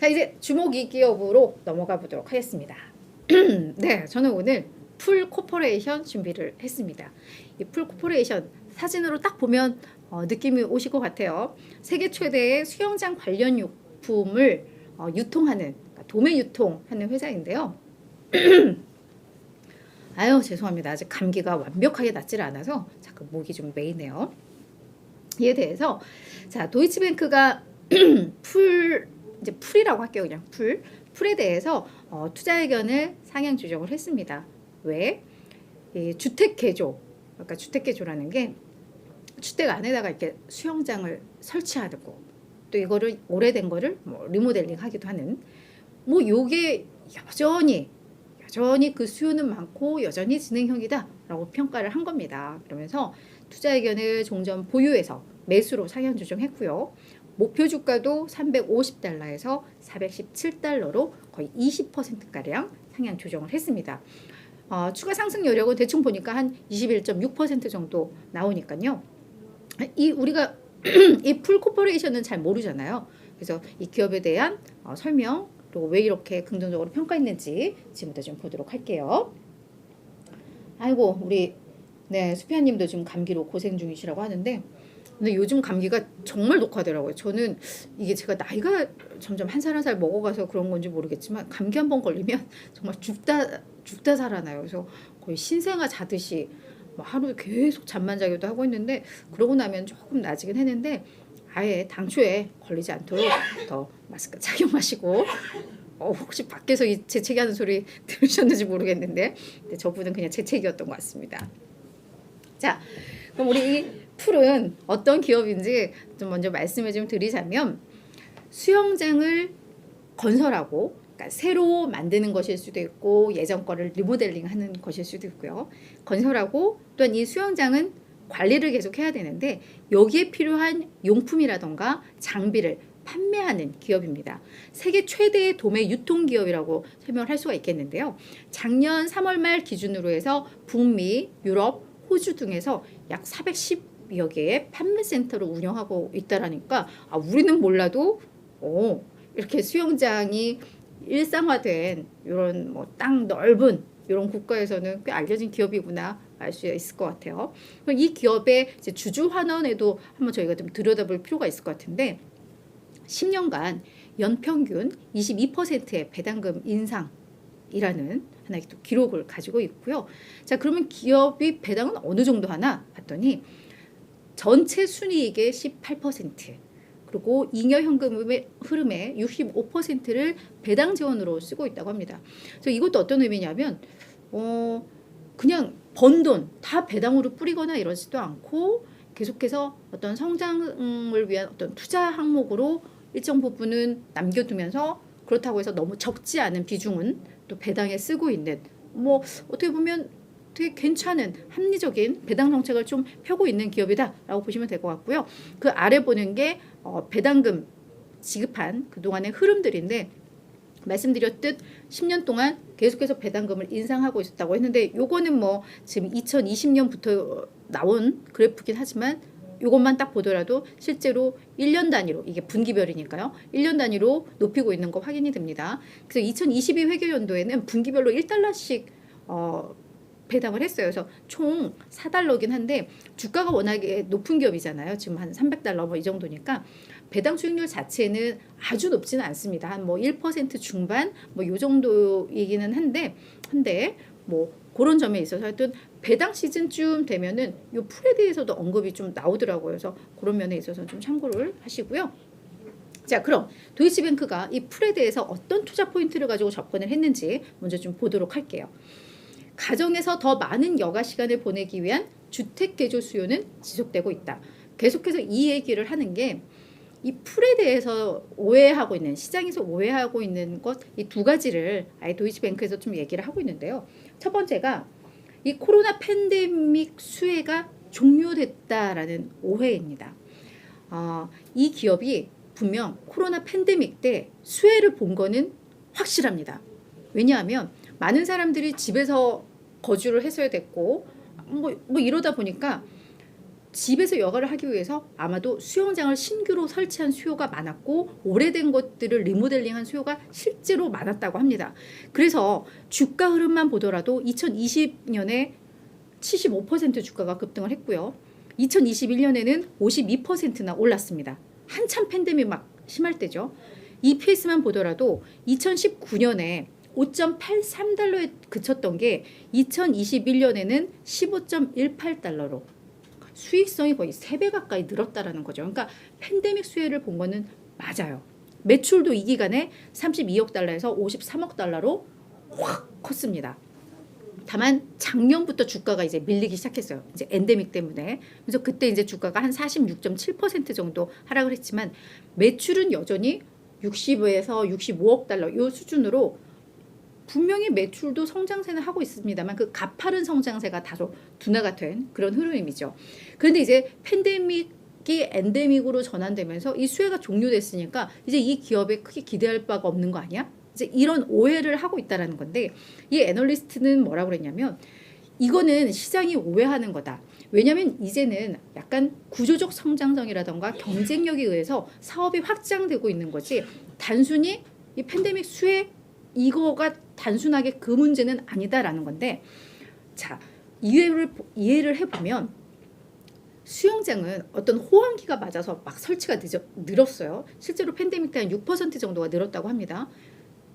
자, 이제 주목이 기업으로 넘어가 보도록 하겠습니다. 네, 저는 오늘 풀 코퍼레이션 준비를 했습니다. 이 풀 코퍼레이션 사진으로 딱 보면 느낌이 오실 것 같아요. 세계 최대의 수영장 관련 용품을 유통하는, 그러니까 도매 유통하는 회사인데요. 아유, 죄송합니다. 아직 감기가 완벽하게 낫질 않아서 잠깐 목이 좀 메이네요. 이에 대해서 자, 도이치뱅크가 이제 풀이라고 할게요. 그냥 풀에 대해서 투자 의견을 상향 조정을 했습니다. 왜? 이 주택 개조, 그러니까 주택 개조라는 게 주택 안에다가 이렇게 수영장을 설치하고 또 이거를 오래된 거를 뭐 리모델링 하기도 하는 뭐 요게 여전히 그 수요는 많고 여전히 진행형이다라고 평가를 한 겁니다. 그러면서 투자 의견을 종전 보유해서 매수로 상향 조정했고요. 목표 주가도 350달러에서 417달러로 거의 20%가량 상향 조정을 했습니다. 추가 상승 여력은 대충 보니까 한 21.6% 정도 나오니까요. 우리가 이 풀 코퍼레이션은 잘 모르잖아요. 그래서 이 기업에 대한 설명, 그리고 왜 이렇게 긍정적으로 평가했는지 지금부터 좀 보도록 할게요. 아이고, 우리 수피아님도 지금 감기로 고생 중이시라고 하는데, 근데 요즘 감기가 정말 독하더라고요. 저는 이게 제가 나이가 점점 한 살 한 살 먹어가서 그런 건지 모르겠지만 감기 한 번 걸리면 정말 죽다 살아나요. 그래서 거의 신생아 자듯이 뭐 하루 계속 잠만 자기도 하고 있는데, 그러고 나면 조금 나아지긴 했는데 아예 당초에 걸리지 않도록 더 마스크 착용하시고, 혹시 밖에서 이 재채기하는 소리 들으셨는지 모르겠는데 저분은 그냥 재채기였던 것 같습니다. 자, 그럼 우리 이 풀은 어떤 기업인지 좀 먼저 말씀을 좀 드리자면, 수영장을 건설하고, 그러니까 새로 만드는 것일 수도 있고 예전 거를 리모델링하는 것일 수도 있고요. 건설하고 또한 이 수영장은 관리를 계속 해야 되는데 여기에 필요한 용품이라던가 장비를 판매하는 기업입니다. 세계 최대의 도매 유통 기업이라고 설명을 할 수가 있겠는데요. 작년 3월 말 기준으로 해서 북미, 유럽, 호주 등에서 약 410여 개의 판매 센터를 운영하고 있다라니까 우리는 몰라도 이렇게 수영장이 일상화된 이런 뭐 땅 넓은 이런 국가에서는 꽤 알려진 기업이구나 알 수 있을 것 같아요. 이 기업의 이제 주주 환원에도 한번 저희가 좀 들여다볼 필요가 있을 것 같은데, 10년간 연평균 22%의 배당금 인상이라는 하나의 또 기록을 가지고 있고요. 자, 그러면 기업이 배당은 어느 정도 하나 봤더니 전체 순이익의 18%, 그리고 잉여 현금의 흐름의 65%를 배당 지원으로 쓰고 있다고 합니다. 그래서 이것도 어떤 의미냐면 그냥 번 돈 다 배당으로 뿌리거나 이러지도 않고 계속해서 어떤 성장을 위한 어떤 투자 항목으로 일정 부분은 남겨두면서, 그렇다고 해서 너무 적지 않은 비중은 또 배당에 쓰고 있는, 뭐 어떻게 보면 되게 괜찮은 합리적인 배당 정책을 좀 펴고 있는 기업이다라고 보시면 될 것 같고요. 그 아래 보는 게 배당금 지급한 그동안의 흐름들인데, 말씀드렸듯 10년 동안 계속해서 배당금을 인상하고 있었다고 했는데, 요거는 뭐 지금 2020년부터 나온 그래프긴 하지만 요것만 딱 보더라도 실제로 1년 단위로, 이게 분기별이니까요, 1년 단위로 높이고 있는 거 확인이 됩니다. 그래서 2022 회계연도에는 분기별로 1달러씩 배당을 했어요. 그래서 총 4달러긴 한데 주가가 워낙에 높은 기업이잖아요. 지금 한 300달러 뭐 이 정도니까 배당 수익률 자체는 아주 높지는 않습니다. 한 뭐 1% 중반 뭐 요 정도이기는 한데 뭐 그런 점에 있어서 하여튼 배당 시즌쯤 되면은 요 풀에 대해서도 언급이 좀 나오더라고요. 그래서 그런 면에 있어서 좀 참고를 하시고요. 자, 그럼 도이치뱅크가 이 풀에 대해서 어떤 투자 포인트를 가지고 접근을 했는지 먼저 좀 보도록 할게요. 가정에서 더 많은 여가 시간을 보내기 위한 주택 개조 수요는 지속되고 있다. 계속해서 이 얘기를 하는 게, 이 풀에 대해서 오해하고 있는, 시장에서 오해하고 있는 것, 이 두 가지를 아예 도이치뱅크에서 좀 얘기를 하고 있는데요. 첫 번째가 이 코로나 팬데믹 수혜가 종료됐다라는 오해입니다. 이 기업이 분명 코로나 팬데믹 때 수혜를 본 거는 확실합니다. 왜냐하면 많은 사람들이 집에서 거주를 했어야 됐고 뭐 이러다 보니까 집에서 여가를 하기 위해서 아마도 수영장을 신규로 설치한 수요가 많았고 오래된 것들을 리모델링한 수요가 실제로 많았다고 합니다. 그래서 주가 흐름만 보더라도 2020년에 75% 주가가 급등을 했고요. 2021년에는 52%나 올랐습니다. 한참 팬데믹 막 심할 때죠. EPS만 보더라도 2019년에 5.83달러에 그쳤던 게 2021년에는 15.18달러로 수익성이 거의 3배 가까이 늘었다라는 거죠. 그러니까 팬데믹 수혜를 본 거는 맞아요. 매출도 이 기간에 32억 달러에서 53억 달러로 확 컸습니다. 다만 작년부터 주가가 이제 밀리기 시작했어요. 이제 엔데믹 때문에. 그래서 그때 이제 주가가 한 46.7% 정도 하락을 했지만 매출은 여전히 60에서 65억 달러 이 수준으로 분명히 매출도 성장세는 하고 있습니다만 그 가파른 성장세가 다소 둔화가 된 그런 흐름이죠. 그런데 이제 팬데믹이 엔데믹으로 전환되면서 이 수혜가 종료됐으니까 이제 이 기업에 크게 기대할 바가 없는 거 아니야? 이제 이런 오해를 하고 있다라는 건데 이 애널리스트는 뭐라고 그랬냐면 이거는 시장이 오해하는 거다. 왜냐하면 이제는 약간 구조적 성장성이라던가 경쟁력에 의해서 사업이 확장되고 있는 거지 단순히 이 팬데믹 수혜 이거가 단순하게 그 문제는 아니다라는 건데 자 이해를 해보면 수영장은 어떤 호황기가 맞아서 막 설치가 늘었어요. 실제로 팬데믹 때 한 6% 정도가 늘었다고 합니다.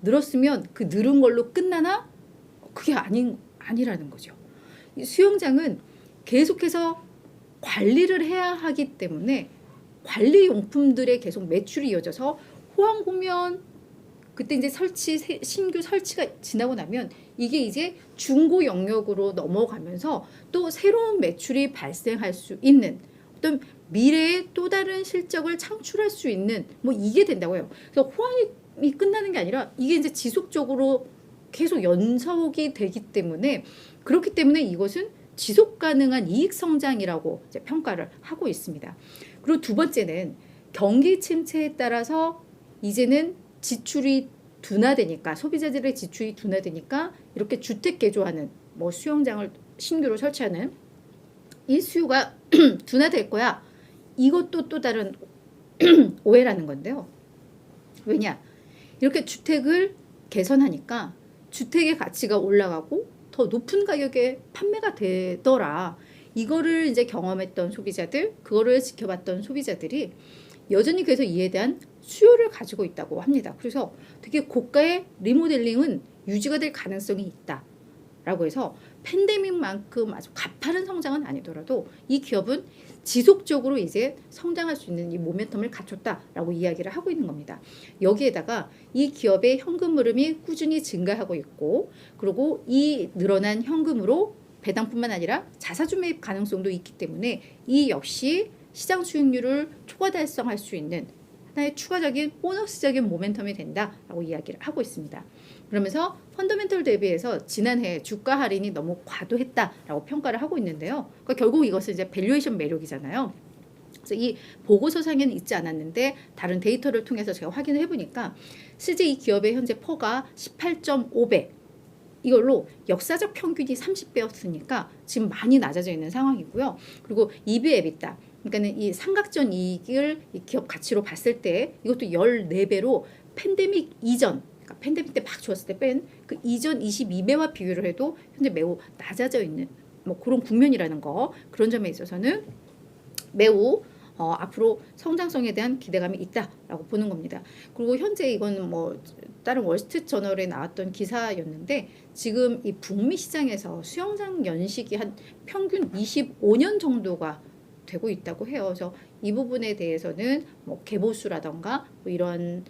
늘었으면 그 늘은 걸로 끝나나? 그게 아니라는 거죠. 이 수영장은 계속해서 관리를 해야 하기 때문에 관리 용품들의 계속 매출이 이어져서 호황 보면 그때 이제 신규 설치가 지나고 나면 이게 이제 중고 영역으로 넘어가면서 또 새로운 매출이 발생할 수 있는 어떤 미래의 또 다른 실적을 창출할 수 있는 뭐 이게 된다고요. 그래서 호황이 끝나는 게 아니라 이게 이제 지속적으로 계속 연속이 되기 때문에 그렇기 때문에 이것은 지속 가능한 이익 성장이라고 이제 평가를 하고 있습니다. 그리고 두 번째는 경기 침체에 따라서 이제는 지출이 둔화되니까 소비자들의 지출이 둔화되니까 이렇게 주택 개조하는 뭐 수영장을 신규로 설치하는 이 수요가 둔화될 거야. 이것도 또 다른 오해라는 건데요. 왜냐? 이렇게 주택을 개선하니까 주택의 가치가 올라가고 더 높은 가격에 판매가 되더라. 이거를 이제 경험했던 소비자들, 그거를 지켜봤던 소비자들이 여전히 그래서 이에 대한 수요를 가지고 있다고 합니다. 그래서 되게 고가의 리모델링은 유지가 될 가능성이 있다라고 해서 팬데믹만큼 아주 가파른 성장은 아니더라도 이 기업은 지속적으로 이제 성장할 수 있는 이 모멘텀을 갖췄다라고 이야기를 하고 있는 겁니다. 여기에다가 이 기업의 현금 흐름이 꾸준히 증가하고 있고 그리고 이 늘어난 현금으로 배당뿐만 아니라 자사주 매입 가능성도 있기 때문에 이 역시 시장 수익률을 초과 달성할 수 있는 하나의 추가적인 보너스적인 모멘텀이 된다라고 이야기를 하고 있습니다. 그러면서 펀더멘털 대비해서 지난해 주가 할인이 너무 과도했다라고 평가를 하고 있는데요. 그러니까 결국 이것은 이제 밸류에이션 매력이잖아요. 그래서 이 보고서상에는 있지 않았는데 다른 데이터를 통해서 제가 확인을 해보니까 실제 이 기업의 현재 퍼가 18.5배 이걸로 역사적 평균이 30배였으니까 지금 많이 낮아져 있는 상황이고요. 그리고 EV/EBITDA 그러니까는 이 삼각전 이익을 이 기업 가치로 봤을 때 이것도 14배로 팬데믹 이전 그러니까 팬데믹 때 막 좋았을 때 뺀 그 이전 22배와 비교를 해도 현재 매우 낮아져 있는 뭐 그런 국면이라는 거 그런 점에 있어서는 매우 앞으로 성장성에 대한 기대감이 있다라고 보는 겁니다. 그리고 현재 이건 뭐 다른 월스트리트 저널에 나왔던 기사였는데 지금 이 북미 시장에서 수영장 연식이 한 평균 25년 정도가 되고 있다고 해요. 그래서 이 부분에 대해서는 뭐 개보수라던가 뭐 이런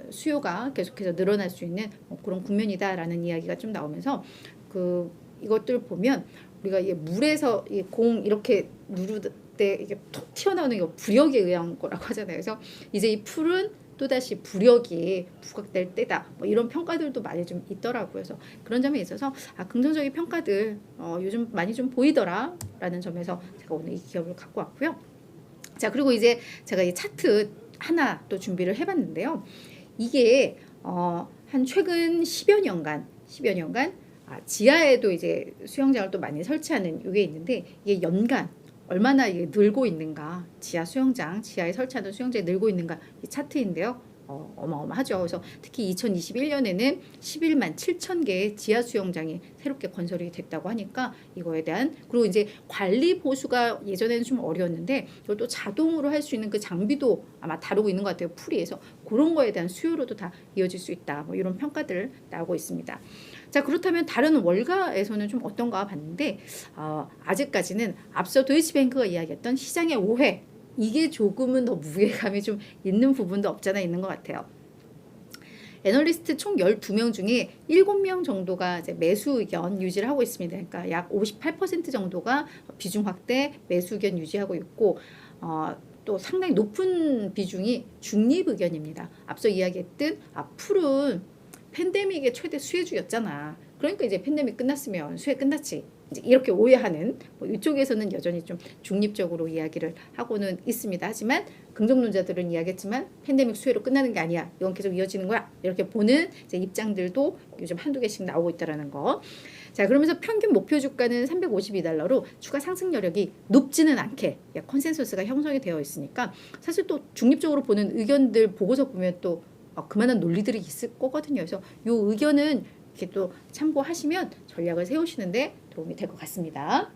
수요가 계속해서 늘어날 수 있는 뭐 그런 국면이다라는 이야기가 좀 나오면서 그 이것들 보면 우리가 이 물에서 이 공 이렇게 누를 때 이게 톡 튀어나오는 게 부력에 의한 거라고 하잖아요. 그래서 이제 이 풀은 또다시 부력이 부각될 때다. 뭐 이런 평가들도 많이 좀 있더라고요. 그래서 그런 점에 있어서 긍정적인 평가들 요즘 많이 좀 보이더라라는 점에서 제가 오늘 이 기업을 갖고 왔고요. 자 그리고 이제 제가 이 차트 하나 또 준비를 해봤는데요. 이게 한 최근 10여 년간 지하에도 이제 수영장을 또 많이 설치하는 이게 있는데 이게 연간 얼마나 이게 늘고 있는가, 지하 수영장, 지하에 설치하는 수영장이 늘고 있는가 이 차트인데요. 어마어마하죠. 그래서 특히 2021년에는 11만 7천 개의 지하 수영장이 새롭게 건설이 됐다고 하니까 이거에 대한, 그리고 이제 관리 보수가 예전에는 좀 어려웠는데 이걸 또 자동으로 할 수 있는 그 장비도 아마 다루고 있는 것 같아요. 풀이에서 그런 거에 대한 수요로도 다 이어질 수 있다. 뭐 이런 평가들 나오고 있습니다. 자, 그렇다면 다른 월가에서는 좀 어떤가 봤는데 아직까지는 앞서 도이치뱅크가 이야기했던 시장의 오해, 이게 조금은 더 무게감이 좀 있는 부분도 없잖아 있는 것 같아요. 애널리스트 총 12명 중에 7명 정도가 이제 매수 의견 유지를 하고 있습니다. 그러니까 약 58% 정도가 비중 확대, 매수 의견 유지하고 있고, 또 상당히 높은 비중이 중립 의견입니다. 앞서 이야기했듯 풀은 팬데믹의 최대 수혜주였잖아. 그러니까 이제 팬데믹 끝났으면 수혜 끝났지. 이제 이렇게 오해하는, 뭐 이쪽에서는 여전히 좀 중립적으로 이야기를 하고는 있습니다. 하지만 긍정론자들은 이야기했지만 팬데믹 수혜로 끝나는 게 아니야. 이건 계속 이어지는 거야. 이렇게 보는 이제 입장들도 요즘 한두 개씩 나오고 있다라는 거. 자, 그러면서 평균 목표 주가는 352달러로 추가 상승 여력이 높지는 않게 컨센서스가 형성이 되어 있으니까 사실 또 중립적으로 보는 의견들 보고서 보면 또 그만한 논리들이 있을 거거든요. 그래서 이 의견은 이렇게 또 참고하시면 전략을 세우시는데 도움이 될 것 같습니다.